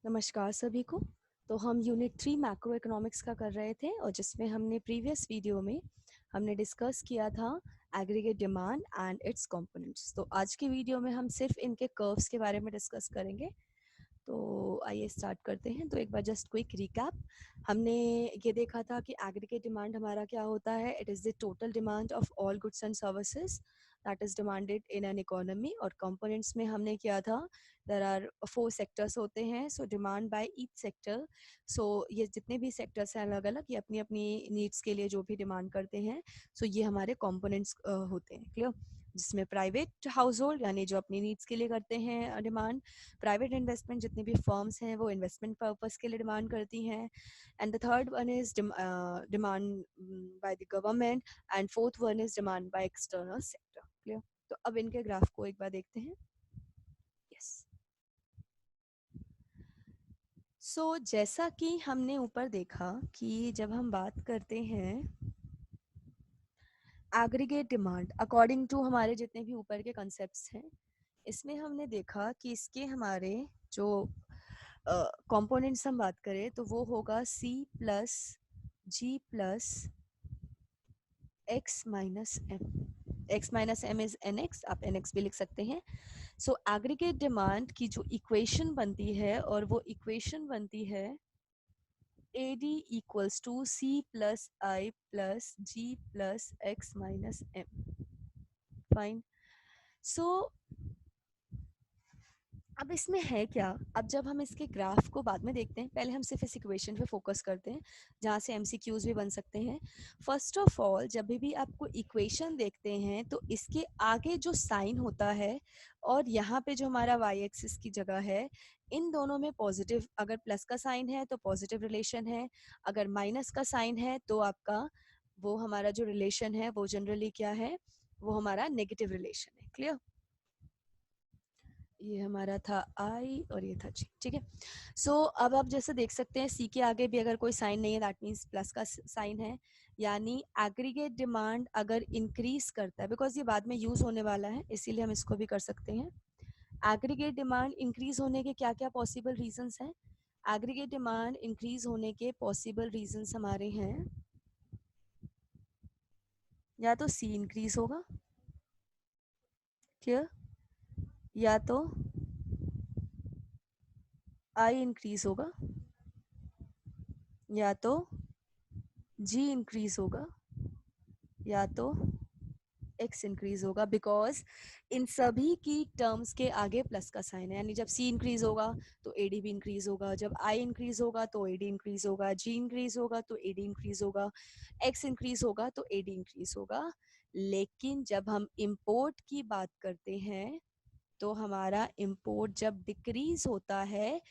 नमस्कार सभी को। तो हम यूनिट 3 मैक्रो इकोनॉमिक्स का कर रहे थे और जिसमें हमने प्रीवियस वीडियो में हमने डिस्कस किया था aggregate demand and it's components. तो आज की वीडियो में हम सिर्फ इनके कर्व्स के बारे में डिस्कस करेंगे। तो आइए स्टार्ट करते हैं। तो एक बार जस्ट क्विक रिकैप। हमने ये देखा था कि एग्रीगेट डिमांड हमारा क्या होता है। It is the total demand of all goods and services that is demanded in an economy. और कंपोनेंट्स में हमने किया था देर आर 4 सेक्टर्स होते हैं। So demand by each sector. So ये जितने भी सेक्टर्स हैं अलग अलग, ये अपनी अपनी नीड्स के लिए जो भी डिमांड करते हैं, सो ये हमारे कंपोनेंट्स होते हैं। क्लियर? जिसमें प्राइवेट हाउस होल्ड यानी जो अपनी नीड्स के लिए करते हैं डिमांड, प्राइवेट इन्वेस्टमेंट जितनी भी फर्म्स हैं वो इन्वेस्टमेंट पर्पस के लिए डिमांड करती हैं, and the third one is demand by the government, and fourth one is demand by external sector. Clear? तो अब इनके ग्राफ को एक बार देखते हैं। यस। सो जैसा कि हमने ऊपर देखा कि जब हम बात करते हैं एग्रीगेट डिमांड अकॉर्डिंग टू हमारे जितने भी ऊपर के कंसेप्ट्स हैं, इसमें हमने देखा कि इसके हमारे जो कंपोनेंट्स हम बात करें तो वो होगा C plus G plus X minus M। X minus M is NX, आप NX भी लिख सकते हैं। सो एग्रीगेट डिमांड की जो इक्वेशन बनती है, और वो इक्वेशन बनती है AD equals to C plus I plus G plus X minus M। Fine. So अब इसमें है क्या। अब जब हम इसके ग्राफ को बाद में देखते हैं, पहले हम सिर्फ इस इक्वेशन पे फोकस करते हैं जहाँ से MCQs भी बन सकते हैं। फर्स्ट ऑफ ऑल, जब भी आपको इक्वेशन देखते हैं तो इसके आगे जो साइन होता है और यहाँ पे जो हमारा वाई एक्सिस की जगह है, इन दोनों में पॉजिटिव, अगर प्लस का साइन है तो पॉजिटिव रिलेशन है, अगर माइनस का साइन है तो आपका वो हमारा जो रिलेशन है वो जनरली क्या है, वो हमारा नेगेटिव रिलेशन है। क्लियर? ये हमारा था आई और ये था जी। ठीक है। सो अब आप जैसे देख सकते हैं सी के आगे भी अगर कोई साइन नहीं है, दैट मीन्स प्लस का साइन है, यानी एग्रीगेट डिमांड अगर इंक्रीज करता है, बिकॉज ये बाद में यूज होने वाला है इसीलिए हम इसको भी कर सकते हैं। एग्रीगेट डिमांड इंक्रीज होने के क्या क्या पॉसिबल रीजंस हैं। एग्रीगेट डिमांड इंक्रीज होने के पॉसिबल रीजंस हमारे हैं, या तो सी इंक्रीज होगा, क्लियर, या तो आई इंक्रीज होगा, या तो जी इंक्रीज होगा, या तो एक्स इंक्रीज होगा। बिकॉज इन सभी की टर्म्स के आगे प्लस का साइन है, यानी जब सी इंक्रीज होगा तो एडी भी इंक्रीज होगा, जब आई इंक्रीज होगा तो एडी इंक्रीज होगा, जी इंक्रीज होगा तो एडी इंक्रीज होगा, एक्स इंक्रीज होगा तो एडी इंक्रीज होगा। लेकिन जब हम इंपोर्ट की बात करते हैं तो हमारा इंपोर्ट जब डिक्रीज होता है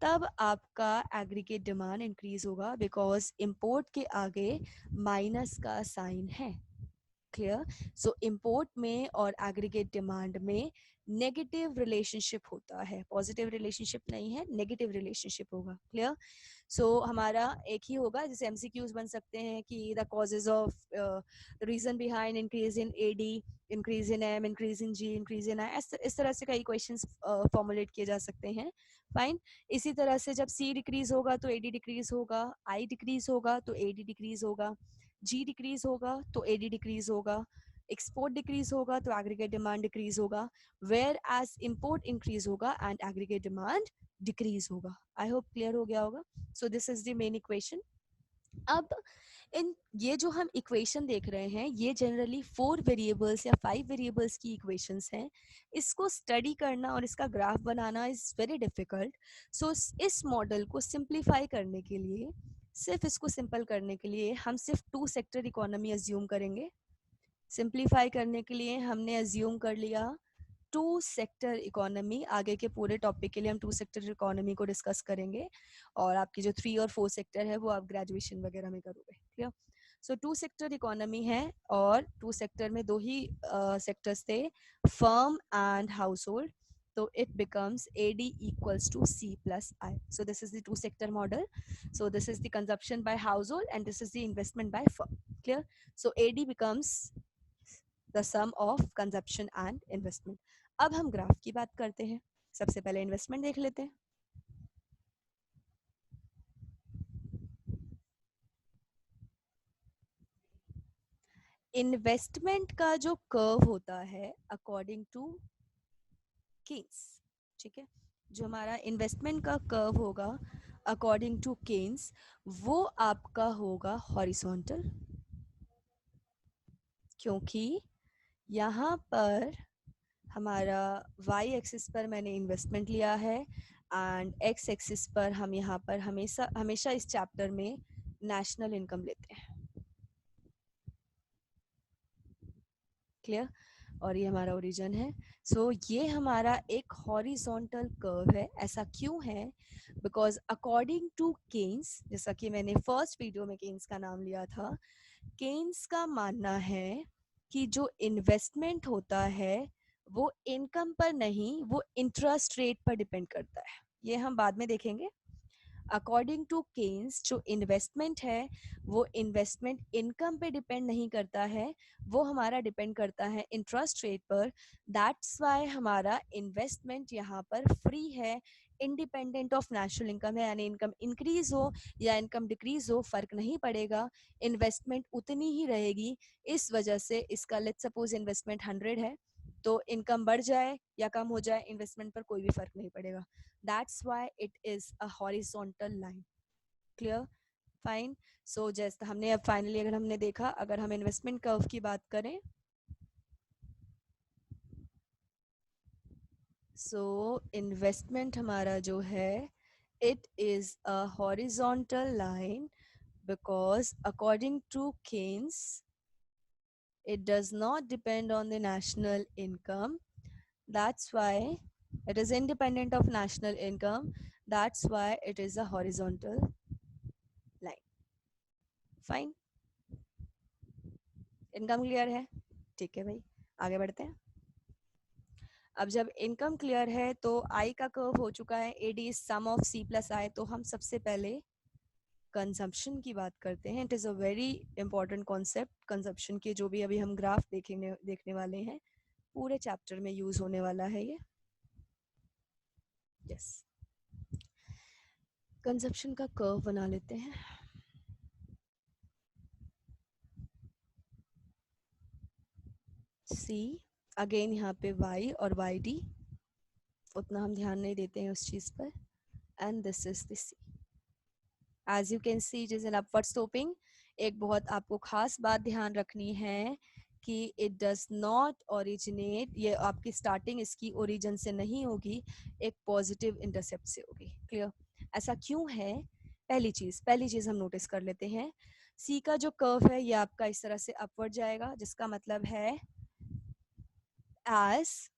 तब आपका एग्रीगेट डिमांड इंक्रीज होगा, बिकॉज इंपोर्ट के आगे माइनस का साइन है। क्लियर? सो इंपोर्ट में और एग्रीगेट डिमांड में नेगेटिव रिलेशनशिप होता है, पॉजिटिव रिलेशनशिप नहीं है, नेगेटिव रिलेशनशिप होगा। क्लियर? सो हमारा एक ही होगा, जैसे एमसीक्यूज बन सकते हैं कि the causes of reason behind increase in AD, increase in M, increase in G, increase in I, इस तरह से कई क्वेश्चंस फॉर्मुलेट किए जा सकते हैं। फाइन। इसी तरह से जब सी डिक्रीज होगा तो एडी डिक्रीज होगा, आई डिक्रीज होगा तो एडी डिक्रीज होगा, जी डिक्रीज होगा तो एडी डिक्रीज होगा, एक्सपोर्ट डिक्रीज होगा तो एग्रीगेट डिमांड डिक्रीज होगा, वेयर एज इंपोर्ट इंक्रीज होगा एंड एग्रीगेट डिमांड डिक्रीज होगा। आई होप क्लियर हो गया होगा। So this is the main equation. अब इन ये जो हम इक्वेशन देख रहे हैं ये जनरली 4 वेरिएबल्स या 5 वेरिएबल्स की इक्वेशंस हैं। इसको स्टडी करना और इसका ग्राफ बनाना इज वेरी डिफिकल्ट। सो इस मॉडल को सिंप्लीफाई करने के लिए, सिर्फ इसको सिंपल करने के लिए हम सिर्फ 2 सेक्टर इकोनॉमी अज्यूम करेंगे। सिंप्लीफाई करने के लिए हमने अज्यूम कर लिया 2 सेक्टर इकोनॉमी। आगे के पूरे टॉपिक के लिए हम 2 सेक्टर इकोनॉमी को डिस्कस करेंगे, और आपकी जो 3 और 4 सेक्टर है वो आप ग्रेजुएशन वगैरह में करोगे। क्लियर? सो 2 सेक्टर इकोनॉमी है, और 2 सेक्टर में 2 ही सेक्टर्स थे, firm and house hold. So it becomes AD equals to C plus I. So this is the 2 sector model. So this is the consumption by household and this is the investment by firm. Clear? So AD becomes the sum of consumption and investment. अब हम graph की बात करते हैं। सबसे पहले investment देख लेते हैं। इन्वेस्टमेंट का जो कर्व होता है अकॉर्डिंग टू केन्स, ठीक है, जो हमारा इन्वेस्टमेंट का कर्व होगा अकॉर्डिंग टू केन्स, वो आपका होगा हॉरिजॉन्टल, क्योंकि यहाँ पर हमारा वाई एक्सिस पर मैंने इन्वेस्टमेंट लिया है एंड एक्स एक्सिस पर हम यहाँ पर हमेशा हमेशा इस चैप्टर में नेशनल इनकम लेते हैं, क्लियर। और ये हमारा ओरिजिन है। सो ये हमारा एक हॉरिजॉन्टल कर्व है। ऐसा क्यों है? बिकॉज अकॉर्डिंग टू केन्स, जैसा कि मैंने फर्स्ट वीडियो में केन्स का नाम लिया था, केन्स का मानना है कि जो इन्वेस्टमेंट होता है वो इनकम पर नहीं, वो इंटरेस्ट रेट पर डिपेंड करता है। ये हम बाद में देखेंगे। अकॉर्डिंग टू केन्स जो इन्वेस्टमेंट है वो इन्वेस्टमेंट इनकम पे डिपेंड नहीं करता है, वो हमारा डिपेंड करता है इंटरेस्ट रेट पर। दैट्स वाई हमारा इन्वेस्टमेंट यहाँ पर फ्री है, इंडिपेंडेंट ऑफ नेशनल इनकम है, यानी इनकम इंक्रीज हो या इनकम डिक्रीज हो फर्क नहीं पड़ेगा, इन्वेस्टमेंट उतनी ही रहेगी। इस वजह से इसका लेट्स सपोज इन्वेस्टमेंट 100 है, तो इनकम बढ़ जाए या कम हो जाए इन्वेस्टमेंट पर कोई भी फर्क नहीं पड़ेगा। That's why it is a horizontal line. Clear? Fine. So जैसे हमने अब फाइनली अगर हमने देखा, अगर हम इन्वेस्टमेंट कर्व की बात करें, so इन्वेस्टमेंट हमारा जो है it is a horizontal line because according to Keynes it does not depend on the national income. That's why it is independent of national income. That's why it is a horizontal line. Fine. Income clear है? ठीक है भाई, आगे बढ़ते हैं। अब जब income clear है तो आई का कर्व हो चुका है, AD is sum of C plus I, तो हम सबसे पहले कंजम्पशन की बात करते हैं। It is a very important concept. Consumption के जो भी अभी हम ग्राफ देखने वाले हैं, पूरे चैप्टर में यूज होने वाला है ये। यस, कंजम्पशन का कर्व बना लेते हैं। सी, अगेन यहाँ पे y और वाई डी, उतना हम ध्यान नहीं देते हैं उस चीज़ पर, and this is the C. As you can see it is an upward sloping. एक बहुत आपको खास बात ध्यान रखनी है कि इट डज नॉट ओरिजिनेट, ये आपकी स्टार्टिंग इसकी ओरिजिन से नहीं होगी, एक पॉजिटिव इंटरसेप्ट से होगी। क्लियर? ऐसा क्यों है? पहली चीज हम नोटिस कर लेते हैं। सी का जो कर्व है ये आपका इस तरह से अपवर्ड जाएगा, जिसका मतलब है as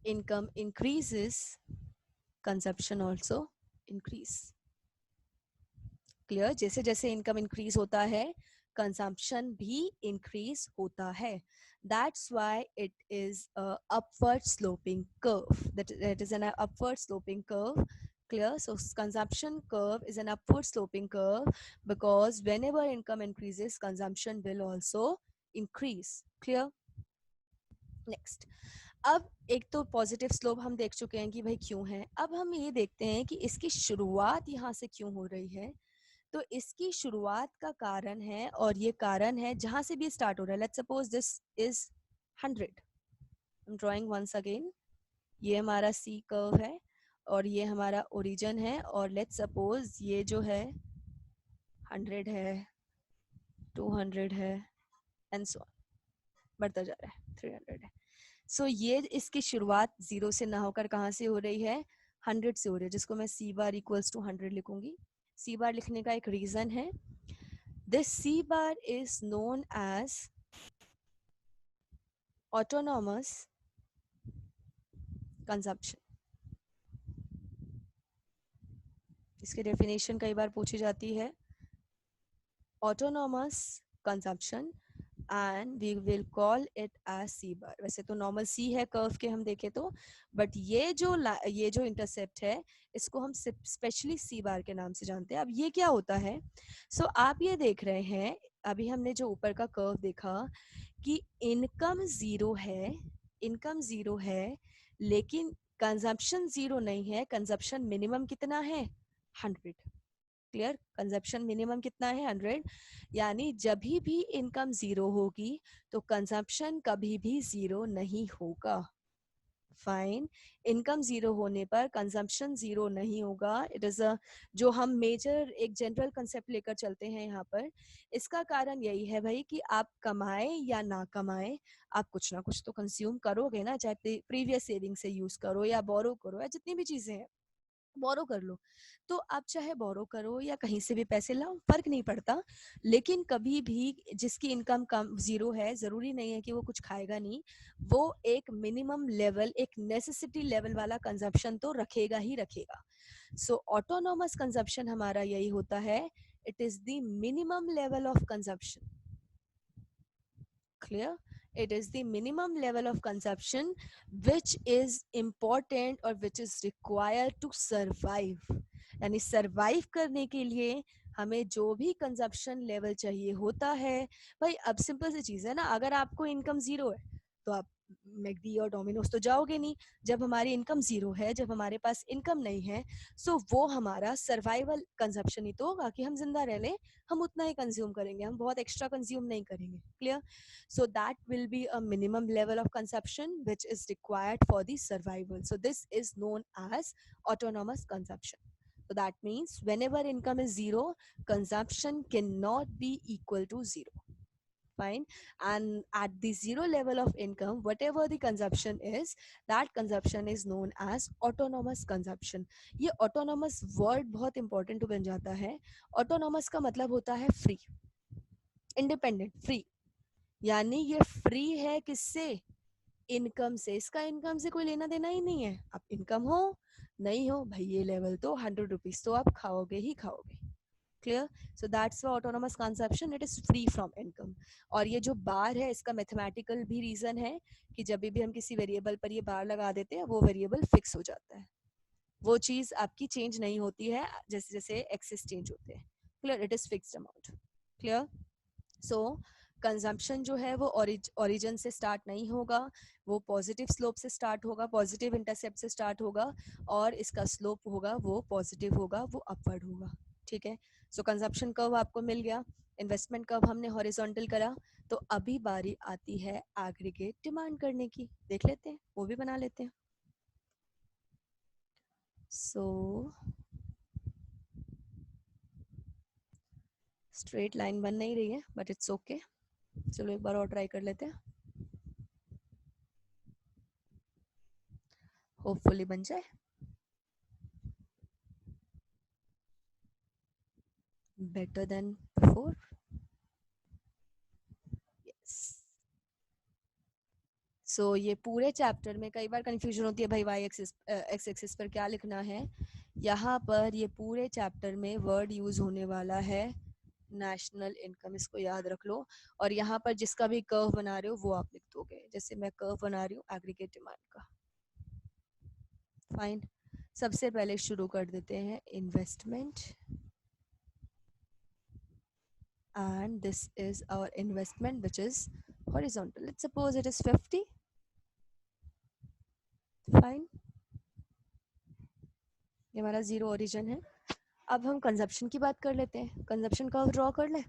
income increases, consumption also increase. Clear? जैसे जैसे इनकम इंक्रीज होता है कंजम्पशन भी इंक्रीज होता है। That's why it is upward sloping curve, that is an upward sloping curve. Clear? So consumption curve is an upward sloping curve because whenever income increases consumption will also increase. Clear? Next, अब एक तो positive slope हम देख चुके हैं कि भाई क्यों है। अब हम ये देखते हैं कि इसकी शुरुआत यहाँ से क्यों हो रही है। तो इसकी शुरुआत का कारण है, और ये कारण है जहां से भी स्टार्ट हो रहा है। Let's suppose this is 100, drawing once again, ये हमारा सी कर्व है और ये हमारा ओरिजिन है, और लेट्स सपोज ये जो है 100 है, 200 है, एंड सो बढ़ता जा रहा है, 300 है। सो ये इसकी शुरुआत 0 से ना होकर कहाँ से हो रही है? 100 से हो रही है, जिसको मैं सी बार इक्वल्स टू 100 लिखूंगी। सी बार लिखने का एक रीजन है, this C bar is known as autonomous consumption. इसकी डेफिनेशन कई बार पूछी जाती है, autonomous consumption, and we will call it as C bar. वैसे तो नॉर्मल सी है कर्व के हम देखें तो, बट ये जो इंटरसेप्ट है इसको हम स्पेशली सी बार के नाम से जानते हैं। अब ये क्या होता है? सो आप ये देख रहे हैं, अभी हमने जो ऊपर का कर्व देखा कि इनकम जीरो है, लेकिन कंजप्शन जीरो नहीं है। कंजप्शन मिनिमम कितना है? 100। क्लियर? कंजप्शन मिनिमम कितना है 100, यानी जब भी इनकम जीरो होगी तो कंजप्शन कभी भी जीरो नहीं होगा। फाइन, इनकम जीरो होने पर कंजम्पशन जीरो नहीं होगा। इट इज अ जो हम मेजर एक जनरल कंसेप्ट लेकर चलते हैं यहाँ पर, इसका कारण यही है भाई कि आप कमाए या ना कमाए, आप कुछ ना कुछ तो कंज्यूम करोगे ना, चाहे प्रीवियस सेविंग से यूज करो या बोरो करो या जितनी भी चीजें हैं, बोरो कर लो। तो आप चाहे बोरो करो या कहीं से भी पैसे लाओ, फर्क नहीं पड़ता, लेकिन कभी भी जिसकी इनकम कम जीरो है, जरूरी नहीं है कि वो कुछ खाएगा नहीं, वो एक मिनिमम लेवल, एक नेसेसिटी लेवल वाला कंजप्शन तो रखेगा ही रखेगा। सो ऑटोनोमस कंजप्शन हमारा यही होता है, it is the minimum level of consumption. Clear? It is the minimum level of consumption which is important or which is required to survive. यानी सर्वाइव करने के लिए हमें जो भी कंजप्शन लेवल चाहिए होता है, भाई अब सिंपल सी चीज है ना, अगर आपको इनकम जीरो है तो आप मैकडी और डोमिनोज तो जाओगे नहीं। जब हमारी इनकम जीरो है, जब हमारे पास इनकम नहीं है, सो वो हमारा सर्वाइवल कंजप्शन ही तो होगा कि हम जिंदा रह लें, हम उतना ही कंज्यूम करेंगे, हम बहुत एक्स्ट्रा कंज्यूम नहीं करेंगे। Clear? So that will be a minimum level of consumption which is required for the survival. So this is known as autonomous consumption. So that means whenever income is zero, consumption cannot be equal to zero. Fine. And at the zero level of income, whatever the consumption is, that consumption is known as autonomous consumption. ये autonomous word बहुत important to बन जाता है। autonomous का मतलब होता है free, independent, free, यानी ये फ्री है किससे? इनकम से। इसका इनकम से कोई लेना देना ही नहीं है, आप इनकम हो नहीं हो भाई, ये लेवल तो 100 रुपीज तो आप खाओगे ही खाओगे। Clear? So that's autonomous consumption, it is free from income. और ये जो बार है, इसका मैथमेटिकल भी रीजन है कि जब भी हम किसी वेरिएबल पर ये बार लगा देते हैं, वो वेरिएबल फिक्स हो जाता है, वो चीज आपकी चेंज नहीं होती है जैसे जैसे एक्सेस चेंज होते हैं। Clear? It is fixed amount. Clear? So consumption जो है वो ओरिजिन से स्टार्ट नहीं होगा, वो पॉजिटिव स्लोप से स्टार्ट होगा, पॉजिटिव इंटरसेप्ट से स्टार्ट होगा, और इसका स्लोप होगा वो पॉजिटिव होगा, वो अपवर्ड होगा। ठीक है? सो कंजम्पशन कर्व आपको मिल गया, इन्वेस्टमेंट कर्व हमने हॉरिजॉन्टल करा, तो अभी बारी आती है एग्रीगेट डिमांड करने की। देख लेते हैं, वो भी बना लेते हैं। सो स्ट्रेट लाइन बन नहीं रही है, बट इट्स ओके। चलो एक बार और ट्राई कर लेते हैं, होपफुली बन जाए। Better than before. यस। सो ये पूरे चैप्टर में कई बार कंफ्यूजन होती है भाई, वाई एक्सिस एक्स एक्सिस पर क्या लिखना है। यहाँ पर ये पूरे चैप्टर में वर्ड यूज होने वाला है नेशनल इनकम, इसको याद रख लो। और यहाँ पर जिसका भी कर्व बना रहे हो वो आप लिख दोगे, जैसे मैं कर्व बना रही हूँ एग्रीगेट डिमांड का। फाइन। सबसे पहले शुरू कर देते हैं investment, and this is our investment which is horizontal. Let's suppose it is 50. Fine. ये हमारा जीरो ओरिजिन है। अब हम कंजप्शन की बात कर लेते हैं, कंजप्शन कर्व ड्रॉ कर ले।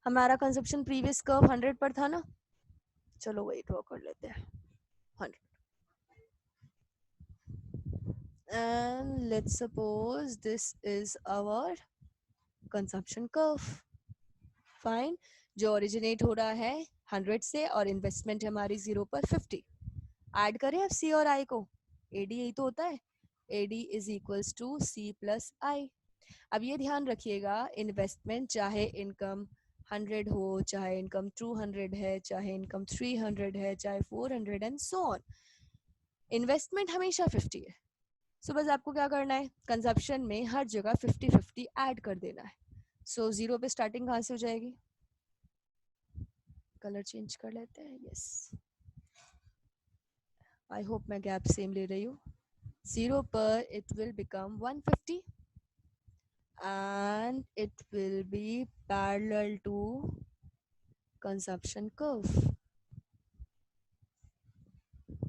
हमारा कंजप्शन प्रीवियस कर्व 100 पर था ना, चलो वही ड्रॉ कर लेते हैं 100। And let's suppose this is our consumption curve. Fine. जो ओरिजिनेट हो रहा है 100 से और इन्वेस्टमेंट हमारी जीरो पर 50। ऐड करें अब सी और आई को, एडी यही तो होता है, AD is equals to C plus I. अब ये ध्यान रखिएगा, इन्वेस्टमेंट चाहे इनकम 100 हो, चाहे इनकम 200 है, चाहे इनकम 300 है, चाहे 400 एंड सो ऑन, इन्वेस्टमेंट हमेशा 50 है। सो बस आपको क्या करना है, कंजप्शन में हर जगह 50-50 ऐड कर देना है। सो जीरो पे स्टार्टिंग कहाँ से हो जाएगी, कलर चेंज कर लेते हैं। यस, आई होप मैं गैप सेम ले रही हूँ। जीरो पर it will become 150 and it will be parallel to consumption curve।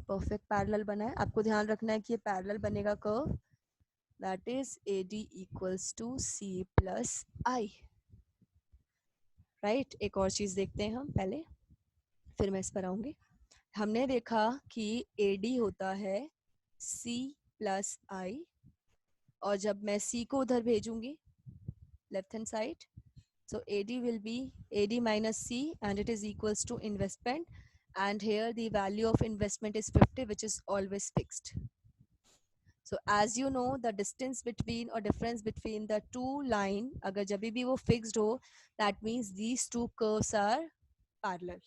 Perfect parallel बना है, आपको ध्यान रखना है कि ये पैरेलल बनेगा curve, that is AD equals to C plus I, right. एक और चीज देखते हैं हम पहले, फिर मैं इस पर आऊंगी। हमने देखा कि AD होता है C प्लस I, और जब मैं C को उधर भेजूंगी left hand side, so AD will be AD minus C and it is equals to investment, and here the value of investment is 50, which is always fixed. So as you know, the distance between or difference between the two line अगर जब भी वो fixed हो, that means these two curves are parallel.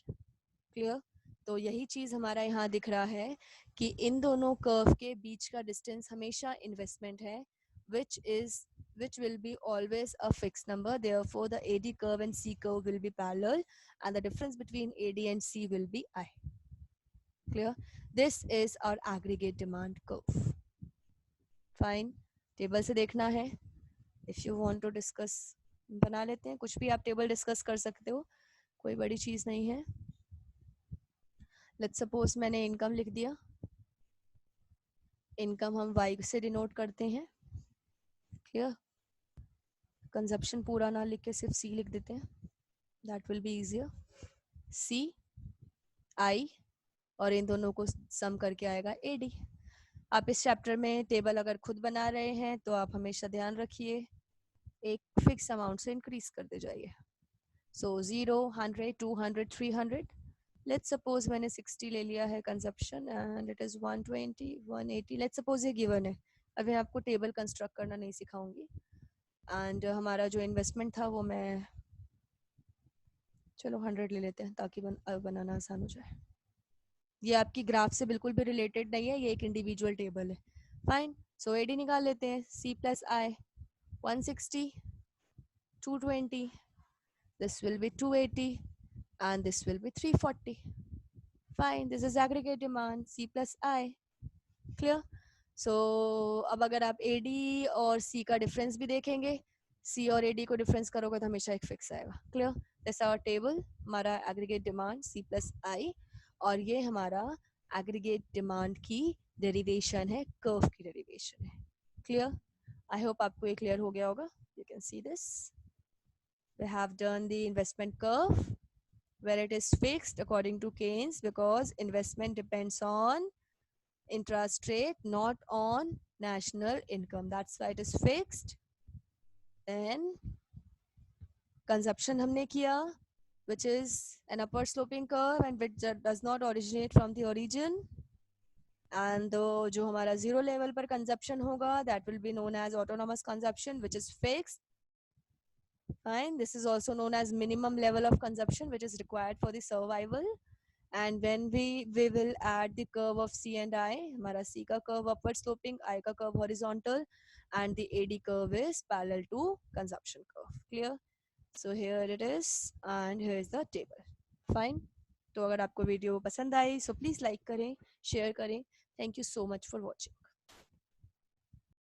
Clear? तो यही चीज हमारा यहाँ दिख रहा है कि इन दोनों कर्व के बीच का डिस्टेंस हमेशा इन्वेस्टमेंट है, which will be always a fixed number. Therefore, the AD curve and C curve will be parallel, and the difference between AD and C will be I. Clear? This is our aggregate demand curve. Fine. Table से देखना है. If you want to discuss, बना लेते हैं. कुछ भी आप table discuss कर सकते हो, कोई बड़ी चीज नहीं है. लेट्स सपोज मैंने इनकम लिख दिया. इनकम हम Y से डिनोट करते हैं. क्लियर? कंजप्शन पूरा ना लिख के सिर्फ C लिख देते हैं, that will be easier. C I और इन दोनों को सम करके आएगा AD. आप इस चैप्टर में टेबल अगर खुद बना रहे हैं तो आप हमेशा ध्यान रखिए एक फिक्स अमाउंट से इंक्रीज करते जाइए. सो 0, 100, 200, 300. लेट्स सपोज मैंने 60 ले लिया है consumption and it is 120, 180. Let's suppose ये गिवन है. अभी आपको टेबल कंस्ट्रक्ट करना नहीं सिखाऊंगी. एंड हमारा जो इन्वेस्टमेंट था वो मैं, चलो 100 ले लेते हैं ताकि बनाना आसान हो जाए. ये आपकी ग्राफ से बिल्कुल भी रिलेटेड नहीं है, ये एक इंडिविजुअल टेबल है. फाइन. सो AD निकाल लेते हैं. C plus I 160, 220, this will be 280 and this will be 340. Fine, this is aggregate demand C plus I. Clear? So अब अगर आप AD और C का डिफरेंस भी देखेंगे, C और AD को डिफरेंस करोगे तो हमेशा एक फिक्स आएगा. क्लियर? दिस आवर टेबल, हमारा aggregate demand C plus I, और ये हमारा एग्रीगेट डिमांड की डेरिवेशन है, कर्व की डेरिवेशन है. क्लियर? आई होप आपको ये क्लियर हो गया होगा. You can see this. We have done the investment curve where it is fixed according to Keynes, because investment depends on interest rate, not on national income. That's why it is fixed. Then consumption हमने किया, which is an upward sloping curve and which does not originate from the origin. And जो हमारा zero level पर consumption होगा, that will be known as autonomous consumption, which is fixed. Fine. This is also known as minimum level of consumption, which is required for the survival. And when we will add the curve of C and I, हमारा C का curve upward sloping, I का curve horizontal, and the AD curve is parallel to consumption curve. Clear? So here it is, and here is the table. Fine. तो अगर आपको video पसंद आई, so please like करें, share करें. Thank you so much for watching.